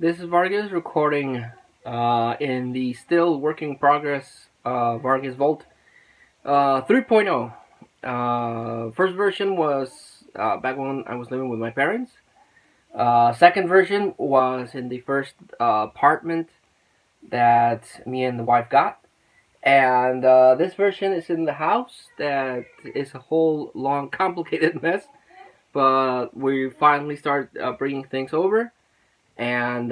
This is Vargas recording in the still working progress Vargas Volt 3.0. First version was back when I was living with my parents. Second version was in the first apartment that me and the wife got. And this version is in the house that is a whole long complicated mess. But we finally start bringing things over. And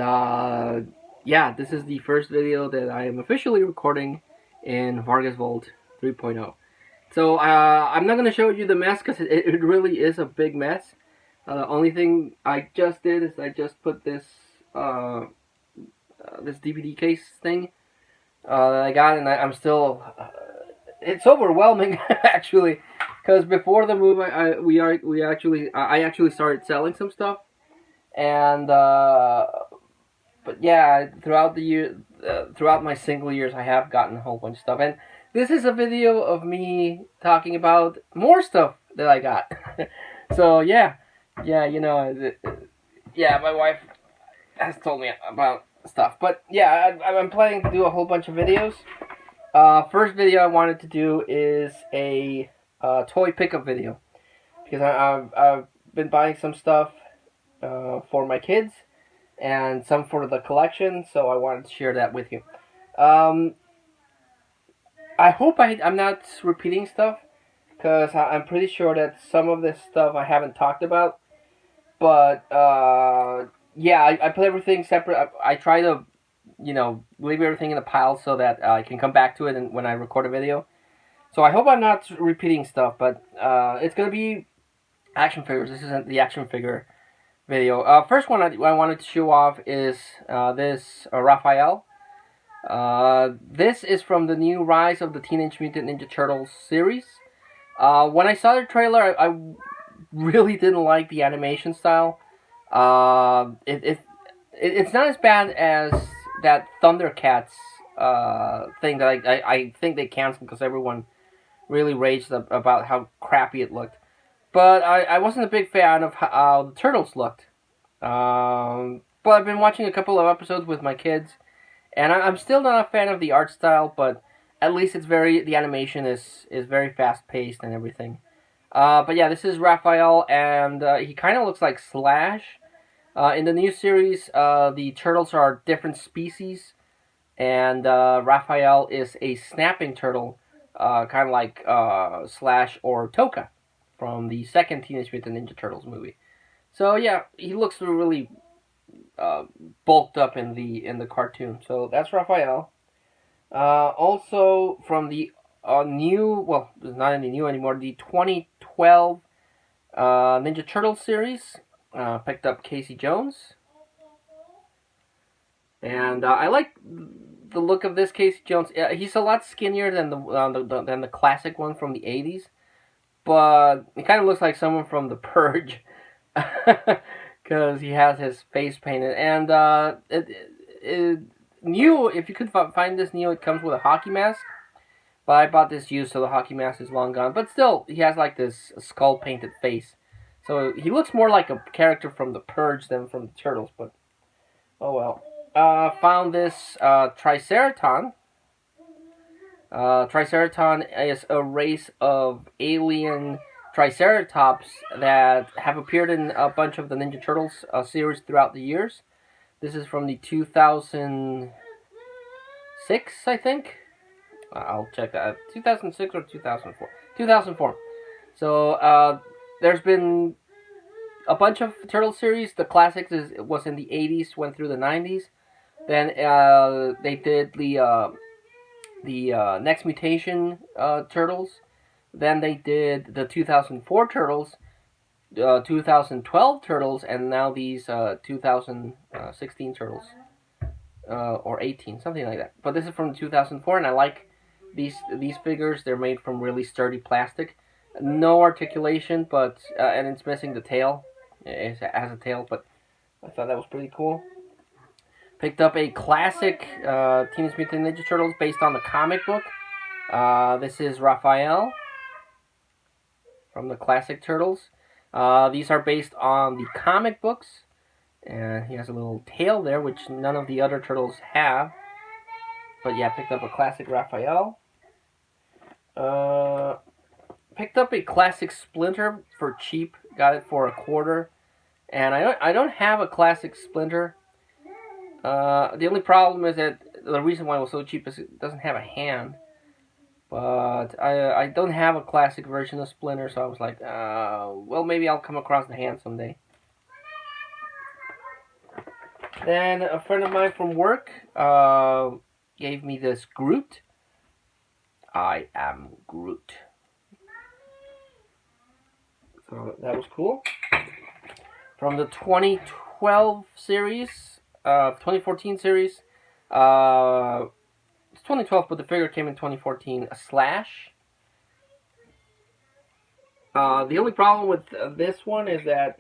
yeah, this is the first video that I am officially recording in Vargas Volt 3.0. So I'm not going to show you the mess because it really is a big mess. The only thing I just did is I just put this this DVD case thing that I got, and I'm still it's overwhelming actually, because before the move I actually started selling some stuff, and but yeah, throughout the year, throughout my single years, I have gotten a whole bunch of stuff, and this is a video of me talking about more stuff that I got. So yeah, you know, yeah, my wife has told me about stuff, but yeah, I'm planning to do a whole bunch of videos. First video I wanted to do is a toy pickup video, because I've been buying some stuff for my kids and some for the collection, so I wanted to share that with you. I hope I'm not repeating stuff, because I'm pretty sure that some of this stuff I haven't talked about. But yeah, I put everything separate. I try to, leave everything in a pile so that I can come back to it when I record a video. So I hope I'm not repeating stuff, but it's gonna be action figures. This isn't the action figure video. First one I wanted to show off is this Raphael. This is from the new Rise of the Teenage Mutant Ninja Turtles series. When I saw the trailer, I really didn't like the animation style. It's not as bad as that Thundercats thing that I think they canceled because everyone really raged about how crappy it looked. But I wasn't a big fan of how the Turtles looked. But I've been watching a couple of episodes with my kids, and I'm still not a fan of the art style, but at least the animation is very fast paced and everything. But yeah, this is Raphael, and he kind of looks like Slash. In the new series, the turtles are different species, and Raphael is a snapping turtle, kind of like Slash or Toka from the second Teenage Mutant Ninja Turtles movie. So yeah, he looks really bulked up in the cartoon. So that's Raphael. Also from the new, well, it's not any new anymore, the 2012 Ninja Turtles series, picked up Casey Jones. And I like the look of this Casey Jones. He's a lot skinnier than the classic one from the 80s, but he kind of looks like someone from The Purge, because he has his face painted. And new, if you could find this new, it comes with a hockey mask. But I bought this used, so the hockey mask is long gone. But still, he has like this skull painted face, so he looks more like a character from The Purge than from the Turtles. But oh well. Found this Triceraton. Triceraton is a race of alien Triceratops that have appeared in a bunch of the Ninja Turtles series throughout the years. This is from the 2006, I think. I'll check that. 2006 or 2004? 2004. So there's been a bunch of Turtle series. The classics was in the 80s, went through the 90s. Then they did the Next Mutation Turtles. Then they did the 2004 Turtles, 2012 Turtles, and now these 2016 Turtles, or 18, something like that. But this is from 2004, and I like these figures. They're made from really sturdy plastic. No articulation, but and it's missing the tail. It has a tail, but I thought that was pretty cool. Picked up a classic Teenage Mutant Ninja Turtles based on the comic book. This is Raphael from the classic Turtles. These are based on the comic books. And he has a little tail there, which none of the other turtles have. But yeah, picked up a classic Raphael. Picked up a classic Splinter for cheap. Got it for $0.25. And I don't have a classic Splinter. The only problem is that the reason why it was so cheap is it doesn't have a hand. But I don't have a classic version of Splinter, so I was like, well, maybe I'll come across the hand someday. Then a friend of mine from work gave me this Groot. I am Groot. So that was cool. From the 2012 series, 2014 series, it's 2012, but the figure came in 2014, a Slash. The only problem with this one is that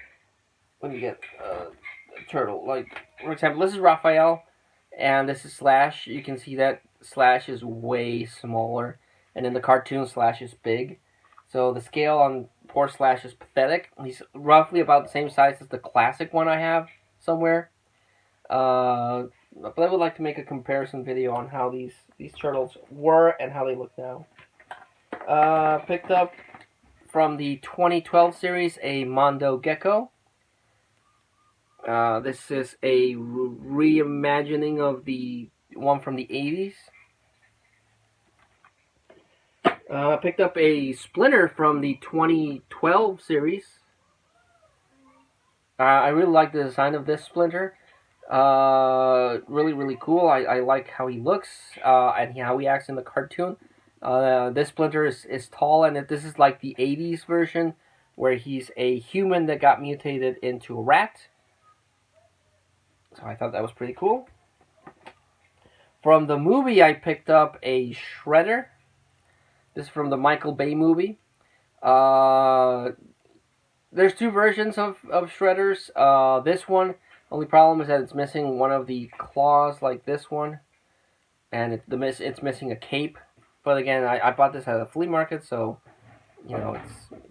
when you get a turtle, like, for example, this is Raphael, and this is Slash. You can see that Slash is way smaller, and in the cartoon, Slash is big. So the scale on poor Slash is pathetic. He's roughly about the same size as the classic one I have somewhere. But I would like to make a comparison video on how these turtles were and how they look now. Picked up from the 2012 series a Mondo Gecko. This is a reimagining of the one from the 80s. Picked up a Splinter from the 2012 series. I really like the design of this Splinter. Really, really cool. I like how he looks and how he acts in the cartoon. This Splinter is tall, and this is like the 80s version where he's a human that got mutated into a rat. So I thought that was pretty cool. From the movie, I picked up a Shredder. This is from the Michael Bay movie. There's two versions of Shredders. This one, only problem is that it's missing one of the claws like this one. And it's missing a cape. But again, I bought this at a flea market, so, you know,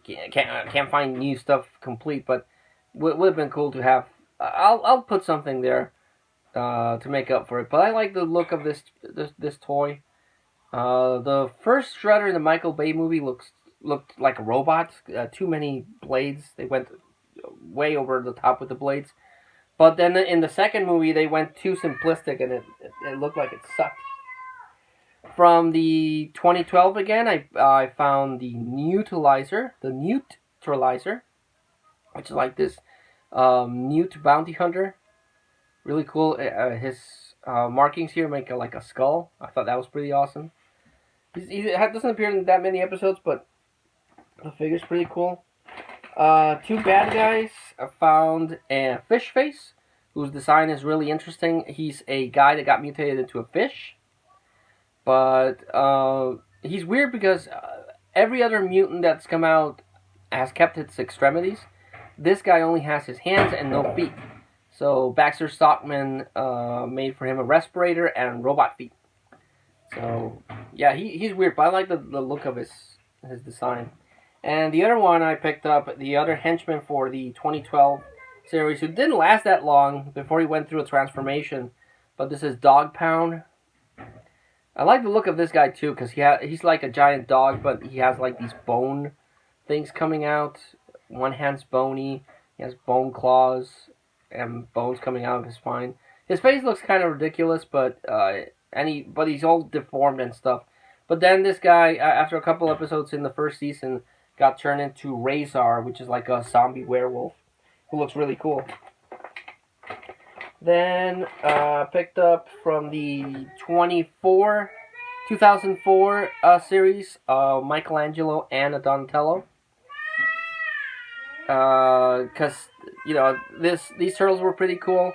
can't find new stuff complete. But would have been cool to have. I'll put something there to make up for it. But I like the look of this toy. The first Shredder in the Michael Bay movie looked like a robot. Too many blades. They went way over the top with the blades. But then in the second movie, they went too simplistic, and it looked like it sucked. From the 2012 again, I found the Neutralizer, which is like this Newt bounty hunter. Really cool. His markings here make like a skull. I thought that was pretty awesome. He doesn't appear in that many episodes, but the figure's pretty cool. Two bad guys. I found a fish face, whose design is really interesting. He's a guy that got mutated into a fish. But he's weird because every other mutant that's come out has kept its extremities. This guy only has his hands and no feet. So Baxter Stockman made for him a respirator and robot feet. So yeah, he's weird, but I like the look of his design. And the other one I picked up, the other henchman for the 2012 series, who didn't last that long before he went through a transformation. But this is Dog Pound. I like the look of this guy too, because he's like a giant dog, but he has like these bone things coming out. One hand's bony. He has bone claws and bones coming out of his spine. His face looks kind of ridiculous, but he's all deformed and stuff. But then this guy, after a couple episodes in the first season, got turned into Razor, which is like a zombie werewolf, who looks really cool. Then picked up from the 2004 series, Michelangelo and a Donatello. Because, you know, these turtles were pretty cool.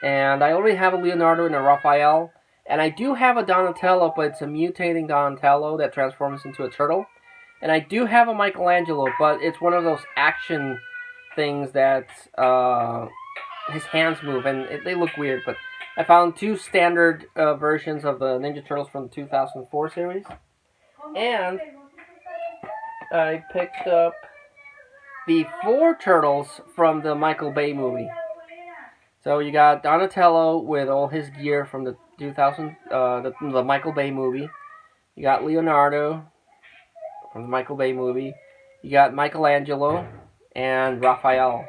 And I already have a Leonardo and a Raphael. And I do have a Donatello, but it's a mutating Donatello that transforms into a turtle. And I do have a Michelangelo, but it's one of those action things that his hands move, and they look weird. But I found two standard versions of the Ninja Turtles from the 2004 series. And I picked up the 4 turtles from the Michael Bay movie. So you got Donatello with all his gear from the 2000, the Michael Bay movie. You got Leonardo from the Michael Bay movie. You got Michelangelo and Raphael.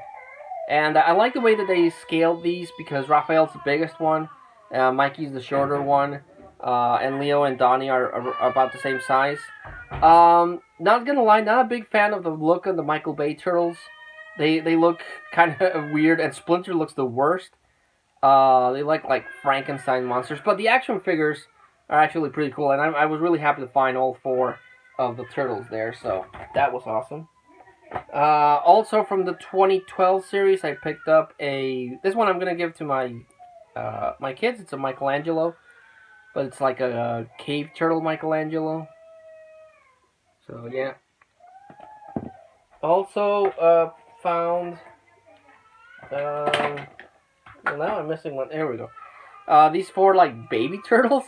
And I like the way that they scaled these because Raphael's the biggest one, Mikey's the shorter one, and Leo and Donnie are about the same size. Not gonna lie, not a big fan of the look of the Michael Bay turtles. They look kind of weird, and Splinter looks the worst. They look like Frankenstein monsters, but the action figures are actually pretty cool, and I was really happy to find all four of the turtles there, so that was awesome. Also from the 2012 series, I picked up this one I'm gonna give to my kids. It's a Michelangelo, but it's like a cave turtle Michelangelo. So yeah. Also found. Well, now I'm missing one. Here we go. These four like baby turtles.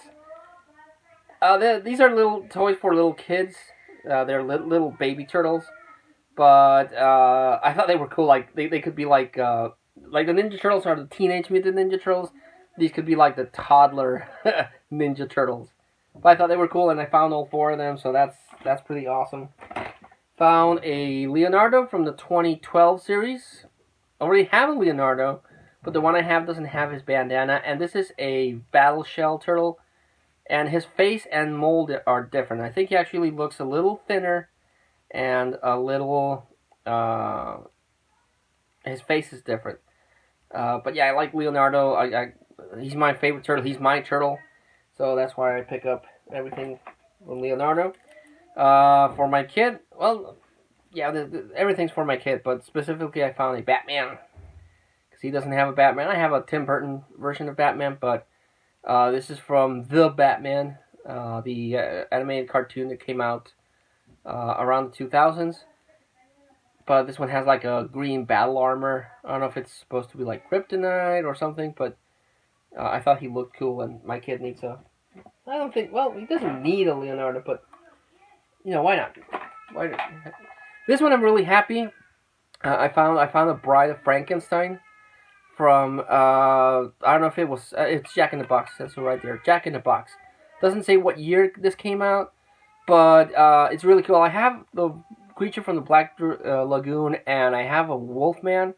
These are little toys for little kids. They're little baby turtles. But I thought they were cool. Like they could be like the Ninja Turtles are the Teenage Mutant Ninja Turtles. These could be like the toddler Ninja Turtles. But I thought they were cool, and I found all four of them, so that's pretty awesome. Found a Leonardo from the 2012 series. I already have a Leonardo, but the one I have doesn't have his bandana, and this is a Battle Shell Turtle, and his face and mold are different. I think he actually looks a little thinner, and a little, his face is different. But yeah, I like Leonardo. He's my favorite turtle. He's my turtle, so that's why I pick up everything from Leonardo. For my kid, well, yeah, everything's for my kid, but specifically I found a Batman, because he doesn't have a Batman. I have a Tim Burton version of Batman, but this is from The Batman, the animated cartoon that came out around the 2000s. But this one has like a green battle armor. I don't know if it's supposed to be like kryptonite or something, but I thought he looked cool, and my kid needs a... I don't think... Well, he doesn't need a Leonardo, but... You know, why not? Why not? This one I'm really happy. I found a Bride of Frankenstein from... I don't know if it was... it's Jack in the Box. That's right there. Jack in the Box. Doesn't say what year this came out, but it's really cool. I have the creature from the Black Lagoon, and I have a Wolfman,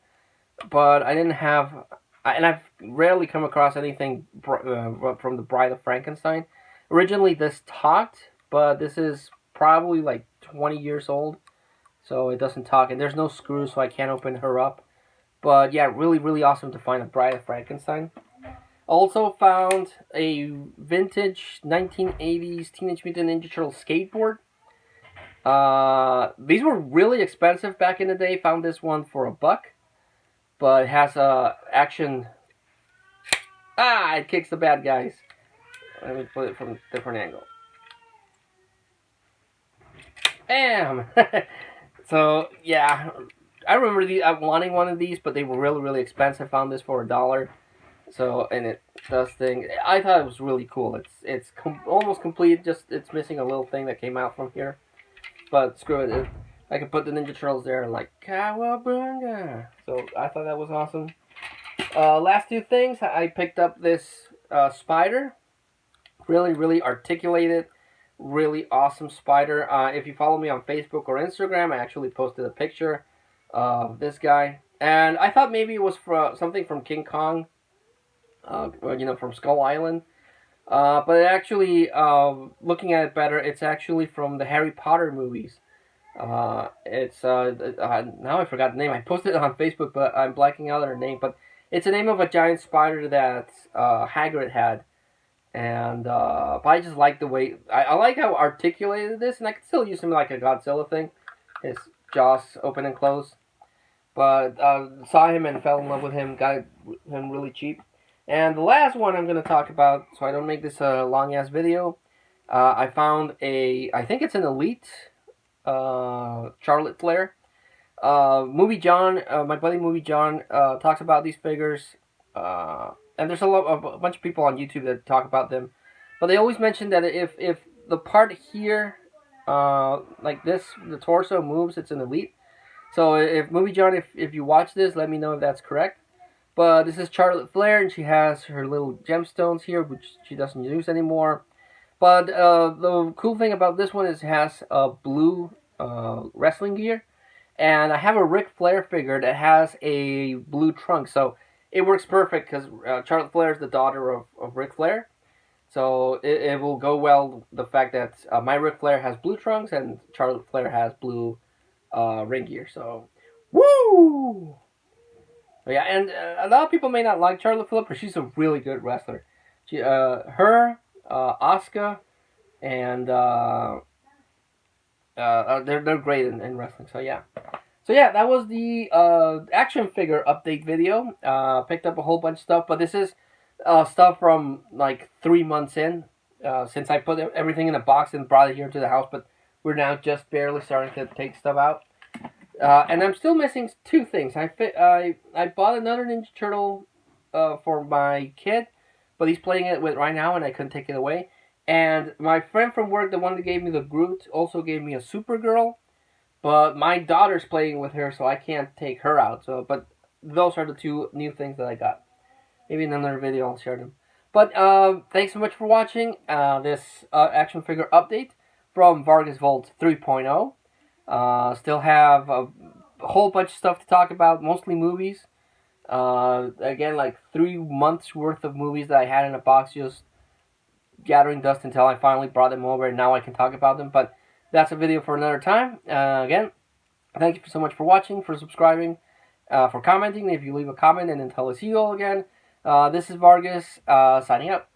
but I didn't have... And I've rarely come across anything from the Bride of Frankenstein. Originally, this talked, but this is probably like 20 years old, so it doesn't talk, and there's no screws, so I can't open her up. But yeah, really, really awesome to find a Bride of Frankenstein. Also found a vintage 1980s Teenage Mutant Ninja Turtle skateboard. These were really expensive back in the day. Found this one for $1, but it has action. It kicks the bad guys. Let me put it from a different angle. Bam! So yeah, I remember wanting one of these, but they were really, really expensive. Found this for $1. So, and it does thing. I thought it was really cool. It's almost complete. Just it's missing a little thing that came out from here. But screw it. I could put the Ninja Turtles there and like Cowabunga. So I thought that was awesome. Last two things. I picked up this spider. Really, really articulated. Really awesome spider. If you follow me on Facebook or Instagram, I actually posted a picture of this guy. And I thought maybe it was something from King Kong. From Skull Island. But actually, looking at it better, it's actually from the Harry Potter movies. It's now I forgot the name. I posted it on Facebook, but I'm blacking out her name. But it's the name of a giant spider that Hagrid had, and but I just like the way I like how articulated this, and I could still use him like a Godzilla thing, his jaws open and close. But saw him and fell in love with him. Got him really cheap. And the last one I'm going to talk about, so I don't make this a long-ass video, I found I think it's an Elite Charlotte Flair. Movie John, my buddy Movie John, talks about these figures, and there's a bunch of people on YouTube that talk about them, but they always mention that if the part here, like this, the torso moves, it's an Elite. So if Movie John, if you watch this, let me know if that's correct. But this is Charlotte Flair, and she has her little gemstones here, which she doesn't use anymore. But the cool thing about this one is it has blue wrestling gear. And I have a Ric Flair figure that has a blue trunk. So it works perfect because Charlotte Flair is the daughter of Ric Flair. So it will go well the fact that my Ric Flair has blue trunks and Charlotte Flair has blue ring gear. So, woo! But yeah, and a lot of people may not like Charlotte Flair, but she's a really good wrestler. Asuka, and they're great in wrestling. So yeah. So yeah, that was the action figure update video. Picked up a whole bunch of stuff, but this is stuff from like 3 months in, since I put everything in a box and brought it here to the house. But we're now just barely starting to take stuff out, and I'm still missing two things. I bought another Ninja Turtle for my kid, but he's playing it with right now, and I couldn't take it away. And my friend from work, the one that gave me the Groot, also gave me a Supergirl. But my daughter's playing with her, so I can't take her out. So, but those are the two new things that I got. Maybe in another video I'll share them. But thanks so much for watching this action figure update from Vargas Vault 3.0. Still have a whole bunch of stuff to talk about, mostly movies. Again, like 3 months worth of movies that I had in a box, just gathering dust until I finally brought them over, and now I can talk about them. But that's a video for another time. Again, thank you so much for watching, for subscribing, for commenting. If you leave a comment, and until I see you all again, this is Vargas, signing out.